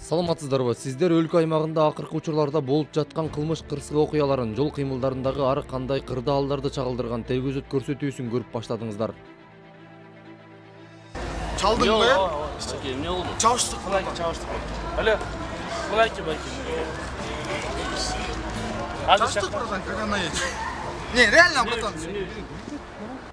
Саламатсыздарбы? Сиздер өлкө аймагында акыркы учурларда болуп жаткан кылмыш кырсык окуяларын, жол кыймылдарындагы ар кандай кырдаалдарды чагылдырган телевизет көрсөтүүсүн көрүп баштадыңыздар. Çaldın mı? Ne oldu? Çalıştık. Çalıştık. Alo. Kolay ki belki. Hadi Çalıştık buradan kakana geç. Ne? Реально братан.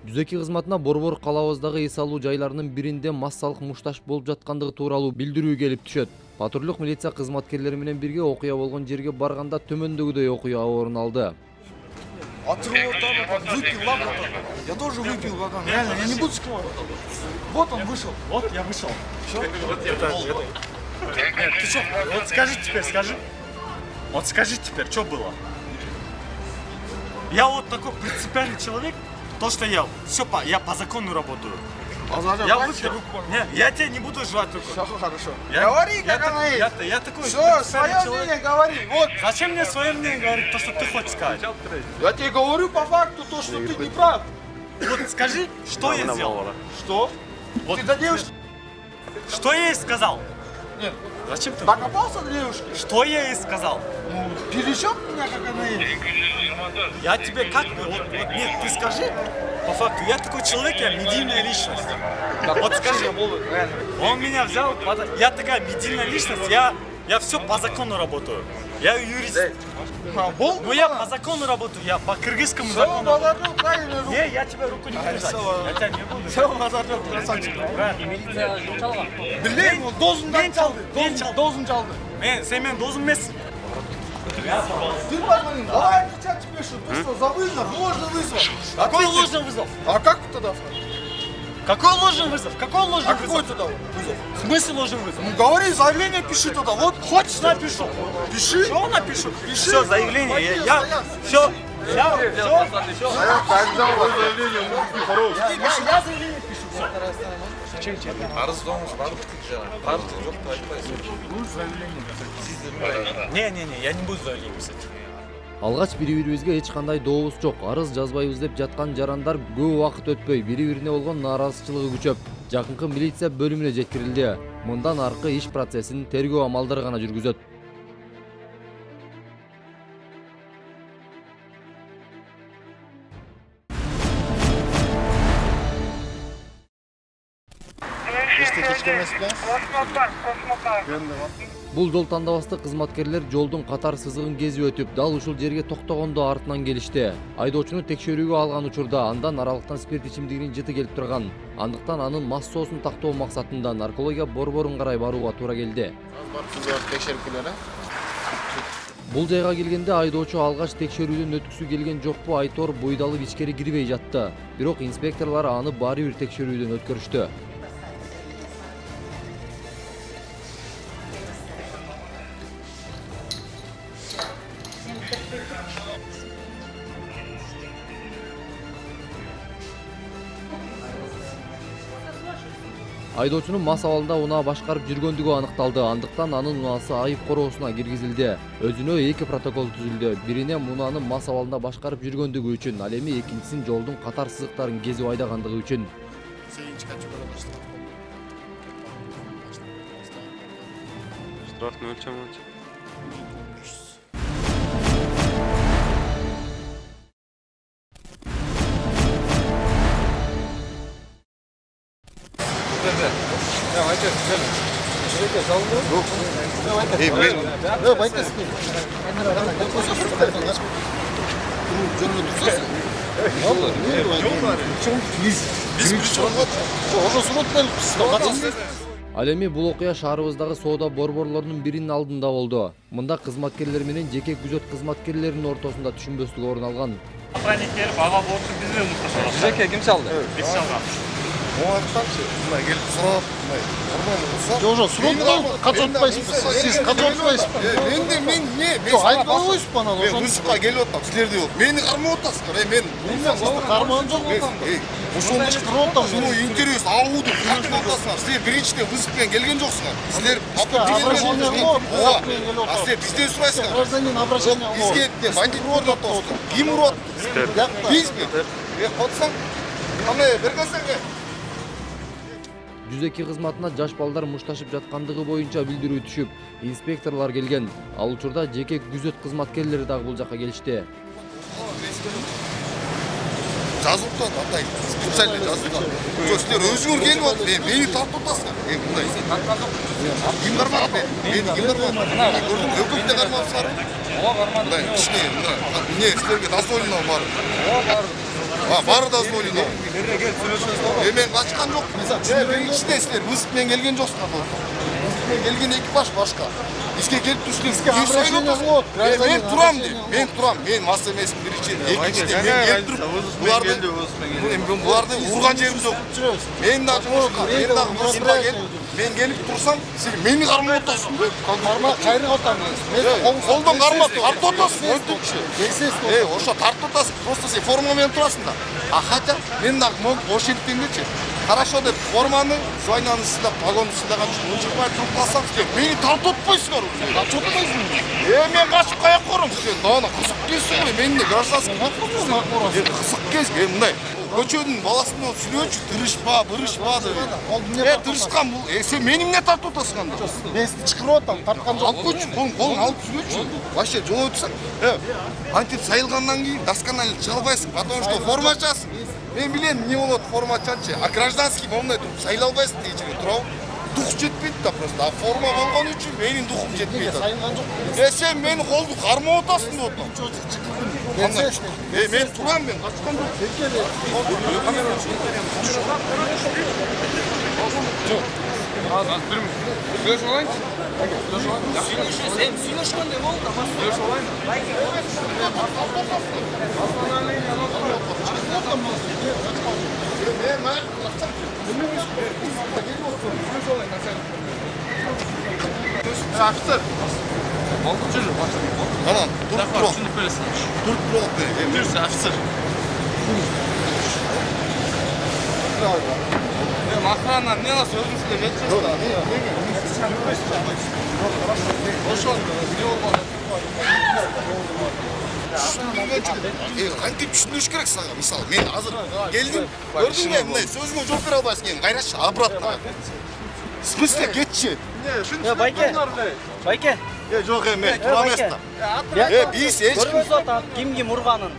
Жүзеки кызматына Борбор калабыздагы эс алуу жайларынын биринде массалык мушташ болуп жаткандыгы тууралуу билдирүү келип түшөт. Патрулдук милиция кызматкерлери менен бирге окуя болгон жерге барганда төмөндөгүдөй окуя орун алды. Отрывал там, выпил, ладно, братан. Я тоже выпил, братан. Реально, я не буду скрывать. Вот он вышел. Вот я вышел. Все? Ты что? Вот скажи теперь, скажи. Вот скажи теперь, что было? Я вот такой принципиальный человек, то, что я все я по закону работаю. Я выпил. Не, я тебе не буду жевать руку. Все хорошо. Говори, как она есть. Я такой Все, принципиальный свое человек. мнение говори. Вот. Зачем мне свое мнение говорить, то, что ты хочешь сказать? Я тебе говорю по факту то, что ты не прав. Вот скажи, что я сделал? Что? Вот. Ты до девушки? Что я ей сказал? Нет. Зачем ты? Докопался до девушки? Что я ей сказал? Ну, пересек меня, как она есть. Я тебе как бы, вот, нет, ты скажи, по факту, я такой человек, я медийная личность. Вот скажи, он меня взял, я такая медийная личность, я все по закону работаю. Я юрист. Бол? Ну я по закону работаю, я по кыргызскому Все, закону. базарчок, правильно руку. Не, я тебе руку не буду жать. Я тебя не буду. Все, базарчок, красавчик. Билейм, он Мен çaldı, men çaldı. Дозун çaldı. Sen benim dozum emezsin. Ты позвонил, давай отвечать тебе, что ты что, забыл, ложный вызов. Какой ложный вызов? А как тогда? Какой ложный вызов? Какой ложный А какой вызов? тогда вызов? В смысле ложный вызов? Ну говори, заявление пиши тогда, вот. Хочешь, напишу. Пиши. Что напишу? Пиши. Все, заявление. Я все. Я заявление пишу. Не, я не буду заявление писать. Алгач бири-бирибизге эч кандай дообуз жок. Арыз жазбайбыз деп жаткан жарандар көп убакыт өтпөй бири-бирине болгон нааразычылыгы күчөп, жакынкы милиция бөлүмүнө жеткирилди. Мындан аркы иш процессин тергөө амалдары гана жүргүзөт. Бул жол тандабасты кызматкерлер жолдун катар сызыгын кезип өтүп, дал ушул жерге токтогондо артынан келишти. Айдоочуну текшерүүгө алган учурда андан аралыктан спирт ичимдигинин жыты келип турган. Андыктан анын мас соосун тактоо максатында наркология борборун карай барууга туура келди. Бул жайга келгенде айдоочу алгач текшерүүдөн өткүсү келген жокпу айтор буйдалып ичкери кирбей жатты. Бирок инспекторлор аны баары бир текшерүүдөн өткөрүштү. Айдоочунун мас абалында унаа башкарып жүргөндүгү аныкталды. Андыктан анын унаасы айып короосуна киргизилди. Өзүнө 2 протокол түзүлдү. Бирине унааны мас абалында башкарып жүргөндүгү үчүн, ал эми экинчисин жолдун катар сызыктарын кезип айдагандыгы үчүн. Штрафный өлчөм. Ал эми бул окуя шаарыбыздагы соода борборлорунун биринин алдында болду. Мында кызматкерлер менен жеке күзөт кызматкерлеринин ортосунда түшүнбөстүк орун алган. Охранник келип, ага борчу бизге унукташат. Жеке ким çaldı? Биз çalган. Уже срок качан отпайсызбы? Сиз качан отпайсызбы? Мен не? Жок, айтып койсуз бана. Мен вызовка келип атам, силерди болуп. Мени кармап атасыздар, мен. Карман жок. Ошондо кырып атасың. Интервью алууду кантип атасыңар? Силер биринчиден вызов менен келген жоксуңар. Силер обращение кылып, а силер бизден сурайсыңар. гражданин обращение кылып. Бизге бандит уруп атасыздар. Ким уруп атты? Бизби? Котсаң, кандай бергенсең? 102 кызматына жаш балдар мушташып жаткандыгы боюнча билдирүү түшүп, инспекторлор келген. Ал учурда жеке күзөт кызматкерлери дагы бул жакка келишти. Жазылыпты, атай, специально жазылды. Сіздер өзіңір келіп отыр, мені тартып отырсың. Бұндай. Кім қармады? Мені кім қармады? Көрдің, өкімде қармады сары. Бұндай, ішіне, не, сіздерге дозволено бар. Бары дозволено. Мен қашқан жоқ. Мен ішіне сіздер, высыпмен келген жоқсың. Высыпмен келген экипаж башқа. Бізге келіп түшілер. Мен тұрам деп, мен мас емесім бірінші. Екіншіде мен келіп тұрып, бұларды ұрған жерім жоқ. Мен дағы жұмысқа келіп, мен келіп тұрсам, сен мені қармай отырсың. Қайры отамыз. Қолдан қарма, тартып отырсың. Оша тартып отырсың, просто сен формамен тұрасың да. Хотя, мен дағы бош еліктен кетші. Хорошо деп форманы, звайнаны сында, погоны сындаған үшін ұншықпай тұрып қалсам, мені тартып отпайсыңар. Тартып отпайсың. Мен қашып қаяқ қорым. Сен дағына қызық кезсің ғой, мен де гражданский. Қызық кез, мындай. Көчөдің баласында сүрөчү, тырышпа, бырышпа деп. Тырышқан бұл, сен мені не тартып отасың анда? Мен сізді шығырып отам, тартқан жоқ. Алып көчі, қолың алып сүрөчү. Вообще жол өтсің. Антип сайылғаннан кейін, дасқаннан шығалбайсың, потому что форма açасың. Мен білем, не болады форма açанчы. А гражданский болмай тұрып, сайлалбайсың дейчіге тұрау. Дух жетпейді да просто. А форма болған үшін менің духым жетпейді. Сен мені қолды қарма отасың да отам. Мен тұрам, мен қашқан жоқ. Офицер. Анан, тұрып тұрып. Тұрып тұрып. Жүрсі, офицер. Охрана, не нас өзіңізге жетсіз да. Ошон, не болмады. Қантип түсіндіріш керек саған, мысалы, мен азыр келдім, көрдің бе, мындай сөзіңе жоқ бере албайсың, кейін қайрашы, обратно. В смысле, кетші? Байке. Жоқ, мен тұрам еста. Бейс, Көрмөз отам, ким урганын.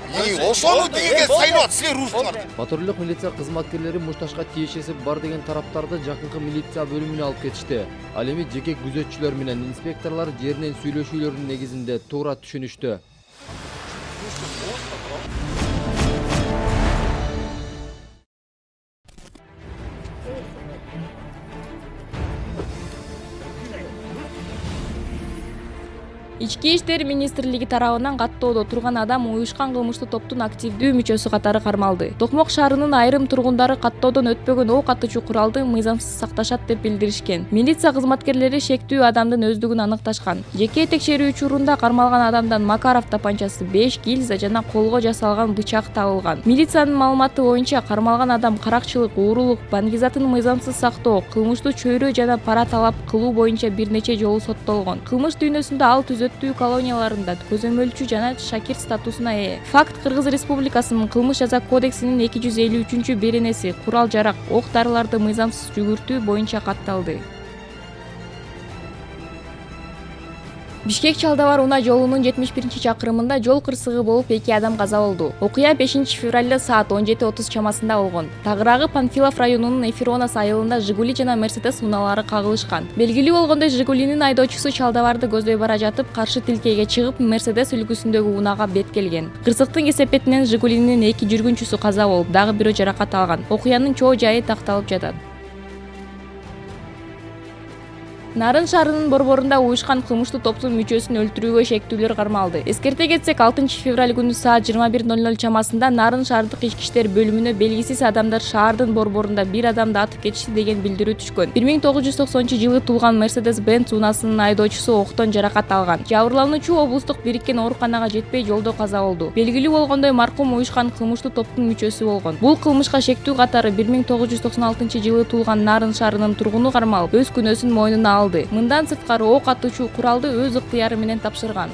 Ошону дегенге сайлап, сілер ұрыстыңар. Патрульдік милиция кызматкерлери мушташка тиешеси бар деген тараптарды жакынкы милиция бөлүмүнө алып кетишти. Ал эми жеке күзөтчүлөр менен инспекторлор жеринен сүйлөшүүлөрдүн негизинде туура түшүнүштү. Ички иштер министрлиги тарабынан каттоодо турган адам уюшкан кылмыштуу топтун активдүү мүчөсү катары кармалды. Токмок шаарынын айрым тургундары каттоодон өтпөгөн ок атуучу куралды мыйзамсыз сакташат деп билдиришкен. Милиция кызматкерлери шектүү адамдын өздүгүн аныкташкан. Жеке текшерүү учурунда кармалган адамдан Макаров тапанчасы, 5 гильза жана колго жасалган бычак табылган. Милициянын маалыматы боюнча кармалган адам каракчылык, уурулук, баңгизатын мыйзамсыз сактоо, кылмыштуу чөйрө жана пара талап кылуу боюнча бир нече жолу соттолгон. Кылмыш дүйнөсүндө ал түзөттүү колонияларында көзөмөлчү жана шакир статусуна ээ. Факт Кыргыз Республикасынын кылмыш жаза кодексинин 253 беренеси курал жарак, ок дарыларды мыйзамсыз жүгүртүү боюнча катталды. Бишкек Чалдабар Уна жолунун 71-чакырымында жол кырсыгы болуп 2 адам каза болду. Окуя 5 февралда саат 17:30 чамасында болгон. Тагыраагы Панфилов районунун Эфиронас айылында Жигули жана Мерседес унаалары кагылышкан. Белгилүү болгондой, Жигулинин айдоочусу Чалдабарды көздөй бара жатып, каршы тилкеге чыгып, Мерседес үлгүсүндөгү унага бет келген. Кырсыктын кесепетинен Жигулинин 2 жүргүнчүсү каза болуп, дагы бирөө жаракат алган. Окуянын чоо жайы такталып жатат. Нарын шаарынын борборунда уюшкан кылмыштуу топтун мүчөсүн өлтүрүүгө шектүүлөр кармалды. Эскерте кетсек, 6 февраль күнү саат 21:00 чамасында Нарын шаардык ички иштер бөлүмүнө белгисиз адамдар шаардын борборунда бир адамды атып кетишти деген билдирүү түшкөн. 1990-жылы туулган Mercedes-Benz унасынын айдоочусу октон жаракат алган. Жабырлануучу облустук бириккен ооруканага жетпей жолдо каза болду. Белгилүү болгондой, маркум уюшкан кылмыштуу топтун мүчөсү болгон. Бул кылмышка шектүү катары 1996-жылы туулган Нарын шаарынын тургуну кармалып, өз күнөөсүн мойнуна алды. Мындан сырткары ок атуучу куралды өз ыктыяры менен тапшырган.